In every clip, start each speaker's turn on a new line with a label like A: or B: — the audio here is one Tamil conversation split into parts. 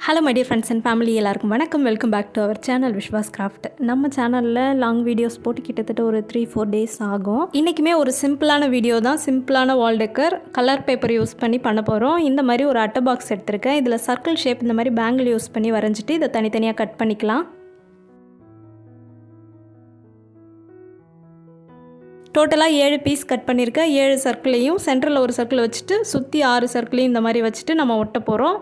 A: Hello my dear friends and family, எல்லாருக்கும் வணக்கம். Welcome back to our channel Vishvas Craft. நம்ம சேனலில் லாங் வீடியோஸ் போட்டு கிட்டத்தட்ட ஒரு 3-4 டேஸ் ஆகும். இன்றைக்குமே ஒரு சிம்பிளான வீடியோ தான், சிம்பிளான வால் டெக்கர் கலர் பேப்பர் யூஸ் பண்ணி பண்ண போகிறோம். இந்த மாதிரி ஒரு அட்டை பாக்ஸ் எடுத்திருக்கேன். இதில் சர்க்கிள் ஷேப் இந்த மாதிரி பேங்கிள் யூஸ் பண்ணி வரைஞ்சிட்டு இதை தனித்தனியாக கட் பண்ணிக்கலாம். டோட்டலாக 7 பீஸ் கட் பண்ணியிருக்கேன். 7 சர்க்கிளையும் சென்டரில் ஒரு சர்க்கிள் வச்சுட்டு சுற்றி 6 சர்க்கிளையும் இந்த மாதிரி வச்சுட்டு நம்ம ஒட்ட போகிறோம்.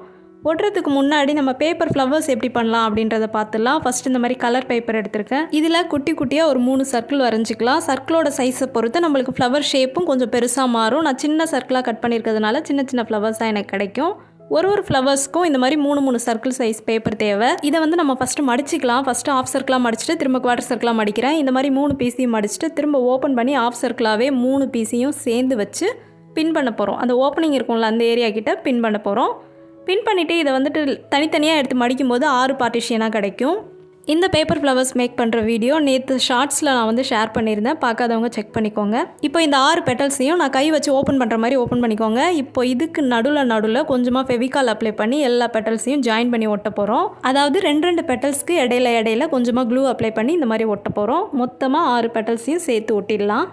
A: ஒட்டுறதுக்கு முன்னாடி நம்ம பேப்பர் ஃப்ளவர்ஸ் எப்படி பண்ணலாம் அப்படின்றத பார்த்துலாம். ஃபஸ்ட் இந்த மாதிரி கலர் பேப்பர் எடுத்திருக்கேன். இதில் குட்டி குட்டியாக ஒரு 3 சர்க்கிள் வரைஞ்சிக்கலாம். சர்க்கிளோட சைஸை பொறுத்து நம்மளுக்கு ஃப்ளவர் ஷேப்பும் கொஞ்சம் பெருசாக மாறும். நான் சின்ன சர்க்கிளாக கட் பண்ணியிருக்கிறதுனால சின்ன சின்ன ஃப்ளவர்ஸாக எனக்கு கிடைக்கும். ஒரு ஃப்ளவர்ஸ்க்கும் இந்த மாதிரி 3 சர்க்கிள் சைஸ் பேப்பர் தேவை. இதை வந்து நம்ம ஃபஸ்ட்டு மடிச்சிக்கலாம். ஃபஸ்ட்டு ஆஃப் சர்க்கிளாக மடிச்சுட்டு திரும்ப குவார்டர் சர்க்கிளாக மடிக்கிறேன். இந்த மாதிரி 3 பீஸையும் மடிச்சுட்டு திரும்ப ஓப்பன் பண்ணி ஆஃப் சர்க்கிளாகவே 3 பீஸையும் சேர்ந்து வச்சு பின் பண்ண போகிறோம். அந்த ஓப்பனிங் இருக்கும்ல அந்த ஏரியா கிட்ட பின் பண்ண போகிறோம். பின் பண்ணிவிட்டு இதை வந்துட்டு தனித்தனியாக எடுத்து மடிக்கும்போது 6 பார்ட்டிஷனாக கிடைக்கும். இந்த பேப்பர் ஃப்ளவர்ஸ் மேக் பண்ணுற வீடியோ நேற்று ஷார்ட்ஸில் நான் வந்து ஷேர் பண்ணியிருந்தேன். பார்க்காதவங்க செக் பண்ணிக்கோங்க. இப்போ இந்த 6 பெட்டல்ஸையும் நான் கை வச்சு ஓப்பன் பண்ணுற மாதிரி ஓப்பன் பண்ணிக்கோங்க. இப்போ இதுக்கு நடுவில் கொஞ்சமாக ஃபெவிகால் அப்ளை பண்ணி எல்லா பெட்டல்ஸையும் ஜாயின் பண்ணி ஒட்ட போகிறோம். அதாவது 2 பெட்டல்ஸ்க்கு இடையில கொஞ்சமாக க்ளூ அப்ளை பண்ணி இந்த மாதிரி ஒட்ட போகிறோம். மொத்தமாக 6 பெட்டல்ஸையும் சேர்த்து ஒட்டிடலாம்.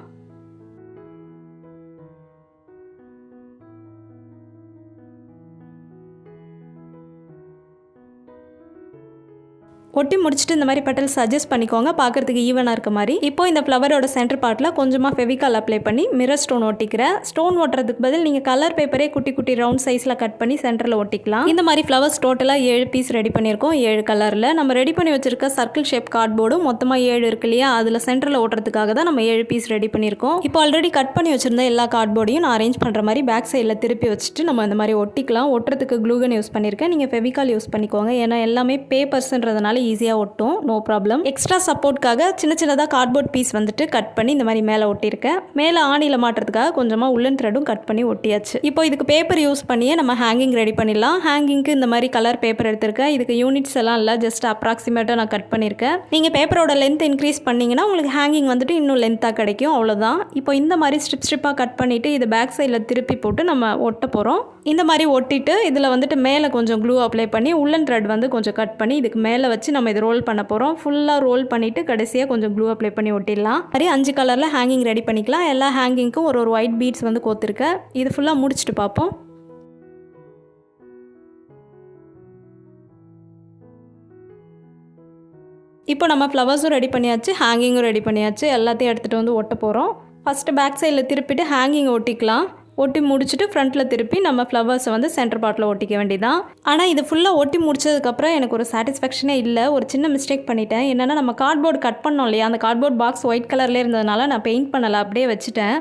A: ஒட்டி முடிச்சுட்டு இந்த மாதிரி பெட்டல்ஸ் அட்ஜஸ்ட் பண்ணிக்கோங்க, பார்க்குறதுக்கு ஈவனாக இருக்க மாதிரி. இப்போ இந்த ஃப்ளவரோட சென்டர் பார்ட்டில் கொஞ்சமாக ஃபெவிகால் அப்ளை பண்ணி மிரர் ஸ்டோன் ஒட்டிக்கிறேன். ஸ்டோன் ஒட்டுறதுக்கு பதில் நீங்கள் கலர் பேப்பரே குட்டி குட்டி ரவுண்ட் சைஸில் கட் பண்ணி சென்டரில் ஒட்டிக்கலாம். இந்த மாதிரி ஃப்ளவர்ஸ் டோட்டலாக 7 பீஸ் ரெடி பண்ணியிருக்கோம். 7 கலரில் நம்ம ரெடி பண்ணி வச்சிருக்க சர்க்கிள் ஷேப் கார்ட்போர்டும் மொத்தமாக 7 இருக்கு இல்லையா, அதில் சென்டரில் ஓட்டுறதுக்காக தான் நம்ம 7 பீஸ் ரெடி பண்ணியிருக்கோம். இப்போ ஆல்ரெடி கட் பண்ணி வச்சிருந்த எல்லா கார்ட்போர்டையும் நான் அரேஞ்ச் பண்ணுற மாதிரி பேக் சைடில் திருப்பி வச்சுட்டு நம்ம இந்த மாதிரி ஒட்டிக்கலாம். ஒட்டுறதுக்கு க்ளூகன் யூஸ் பண்ணியிருக்கேன். நீங்கள் ஃபெவிகால் யூஸ் பண்ணிக்கோங்க, ஏன்னா எல்லாமே பேப்பர்ஸ்ன்றதுனால ஈஸியாக ஒட்டும், நோ ப்ராப்ளம். எக்ஸ்ட்ரா சப்போர்ட்காக சின்னதாக கார்ட்போர்ட் பீஸ் வந்துட்டு கட் பண்ணி இந்த மாதிரி மேலே ஒட்டியிருக்கேன். மேலே ஆணியில் மாட்டுறதுக்காக கொஞ்சமாக உள்ளன் த்ரெட்டும் கட் பண்ணி ஒட்டியாச்சு. இப்போ இதுக்கு பேப்பர் யூஸ் பண்ணியே நம்ம ஹேங்கிங் ரெடி பண்ணிடலாம். ஹேங்கிங்க்கு இந்த மாதிரி கலர் பேப்பர் எடுத்திருக்கேன். இதுக்கு யூனிட்ஸ் எல்லாம் இல்லை, ஜஸ்ட் அப்ராக்சிமேட்டாக நான் கட் பண்ணியிருக்கேன். நீங்கள் பேப்பரோட லென்த் இன்க்ரீஸ் பண்ணிங்கன்னா உங்களுக்கு ஹேங்கிங் வந்துட்டு இன்னும் லென்த்தாக கிடைக்கும், அவ்வளோதான். இப்போ இந்த மாதிரி ஸ்ட்ரிப்பாக கட் பண்ணிவிட்டு இது பேக் சைடில் திருப்பி போட்டு நம்ம ஒட்ட போகிறோம். இந்த மாதிரி ஒட்டிட்டு இதில் வந்துட்டு மேலே கொஞ்சம் க்ளூ அப்ளை பண்ணி உள்ளன் த்ரெட் வந்து கொஞ்சம் கட் பண்ணி இதுக்கு மேலே வச்சு நம்ம இது ரோல் பண்ண போகிறோம். ஃபுல்லாக ரோல் பண்ணிவிட்டு கடைசியாக கொஞ்சம் க்ளூ அப்ளை பண்ணி ஒட்டிடலாம். மாதிரி 5 கலரில் ஹேங்கிங் ரெடி பண்ணிக்கலாம். எல்லா ஹேங்கிங்க்கும் ஒரு ஒயிட் பீட்ஸ் வந்து கோத்துருக்கேன். இது ஃபுல்லாக முடிச்சுட்டு பார்ப்போம். இப்போ நம்ம ஃப்ளவர்ஸும் ரெடி பண்ணியாச்சு, ஹேங்கிங்கும் ரெடி பண்ணியாச்சு. எல்லாத்தையும் எடுத்துகிட்டு வந்து ஒட்ட போகிறோம். ஃபஸ்ட்டு பேக் சைடில் திருப்பிட்டு ஹேங்கிங் ஒட்டிக்கலாம். ஒட்டி முடிச்சுட்டு ஃப்ரண்ட்டில் திருப்பி நம்ம ஃப்ளவர்ஸை வந்து சென்டர் பார்ட்டில் ஒட்டிக்க வேண்டியதான். ஆனால் இது ஃபுல்லாக ஒட்டி முடிச்சதுக்கப்புறம் எனக்கு ஒரு சாட்டிஸ்ஃபேக்ஷனே இல்லை. ஒரு சின்ன மிஸ்டேக் பண்ணிட்டேன். என்னென்னா நம்ம கார்ட்போர்டு கட் பண்ணோம் இல்லையா, அந்த கார்ட்போர்ட் பாக்ஸ் ஒயிட் கலர்லேயே இருந்ததுனால நான் பெயிண்ட் பண்ணலை, அப்படியே வச்சுட்டேன்.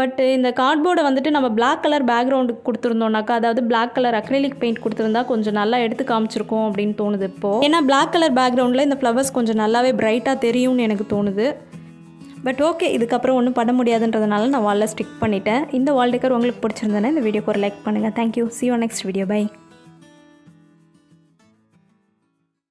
A: பட் இந்த கார்ட்போர்டை வந்துட்டு நம்ம பிளாக் கலர் பேக்ரவுண்டுக்கு கொடுத்துருந்தோம்னாக்கா, அதாவது பிளாக் கலர் அக்ரிலிக் பெயிண்ட் கொடுத்துருந்தா கொஞ்சம் நல்லா எடுத்து காமிச்சிருக்கோம் அப்படின்னு தோணுது இப்போது. ஏன்னா பிளாக் கலர் பேக்ரவுண்டில் இந்த ஃப்ளவர்ஸ் கொஞ்சம் நல்லாவே பிரைட்டாக தெரியும்னு எனக்கு தோணுது. பட் ஓகே, இதுக்கப்புறம் ஒன்றும் பண்ண முடியாதுன்றதுனால நான் வாலில் ஸ்டிக் பண்ணிட்டேன். இந்த வால் டெக்கர் உங்களுக்கு பிடிச்சிருந்தேன்னா இந்த வீடியோக்கு ஒரு லைக் பண்ணுங்கள். Thank you. See you on next video. Bye.